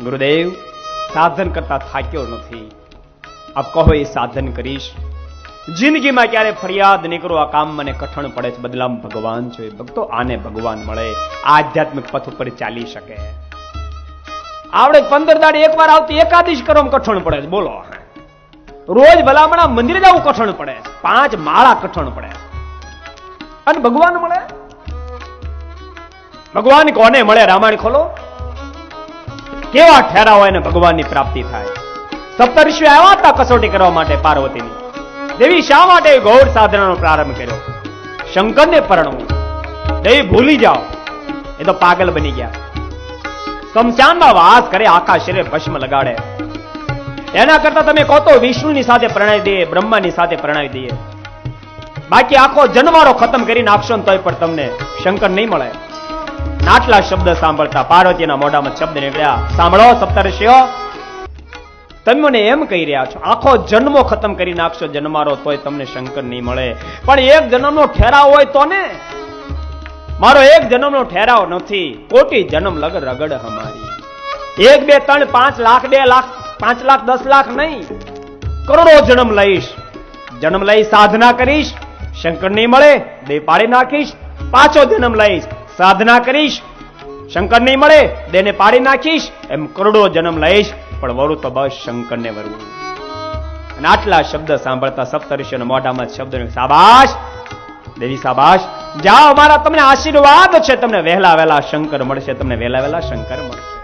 ગુરુદેવ સાધન કરતા થાક્યો નથી, આપ કહો એ સાધન કરીશ. જિંદગીમાં ક્યારે ફરિયાદ નહીં કરો, આ કામ મને કઠણ પડે છે, બદલામાં ભગવાન છે. ભક્તો આને ભગવાન મળે, આધ્યાત્મિક પથ ઉપર ચાલી શકે. આવડે 15 દાડે એકવાર આવતી એકાદશ કરો કઠણ પડે છે, બોલો. રોજ ભલામણા મંદિરે જવું કઠણ પડે, 5 માળા કઠણ પડે, અને ભગવાન મળે. ભગવાન કોને મળે? રામાયણ ખોલો, કેવા ઠેરાવ હોય ને ભગવાનની પ્રાપ્તિ થાય. સપ્તર્ષિઓ આવ્યા હતા કસોટી કરવા માટે પાર્વતીની. દેવી શા માટે ગૌર સાધનાનો પ્રારંભ કર્યો? શંકરને પરણવું. દેવી ભૂલી જાઓ, એ તો પાગલ બની ગયા. શમશાનમાં વાસ કરે, આખા શરીરે ભસ્મ લગાડે. એના કરતા તમે કહો તો વિષ્ણુની સાથે પરણાવી દઈએ, બ્રહ્માની સાથે પરણાવી દઈએ. બાકી આખો જન્મારો ખતમ કરી નાખશો ને તોય પણ તમને શંકર નહીં મળે. આટલા શબ્દ સાંભળતા પાર્વતીના મોઢામાં શબ્દ નીકળ્યા, સાંભળો સપ્તર્ષિઓ, તમે મને એમ કહી રહ્યા છો આખો જન્મો ખતમ કરી નાખશો જન્મારો તોય તમને શંકર નહીં મળે. પણ એક જન્મનો ઠેરાવ હોય તો ને. મારો એક જન્મનો ઠેરાવ નથી, કોટી જન્મ લગ રગડ હમારી. 1 2 3 5 લાખ 2 લાખ 5 લાખ 10 લાખ નહીં, કરોડો જન્મ લઈશ. જન્મ લઈ સાધના કરીશ, શંકર નહીં મળે, દેહ પાડી નાખીશ. પાછો જન્મ લઈશ, સાધના કરીશ, શંકર નહીં મળે, દેહને પાડી નાખીશ. એમ કરોડો જન્મ લઈશ, પણ વરું તો બસ શંકરને વરવું. અને આટલા શબ્દ સાંભળતા સપ્તર્ષિઓના મોઢામાં શબ્દ, શાબાશ દેવી શાબાશ, જાઓ, મારા તમને આશીર્વાદ છે, તમને વહેલા વહેલા શંકર મળશે, તમને વહેલા વહેલા શંકર મળશે.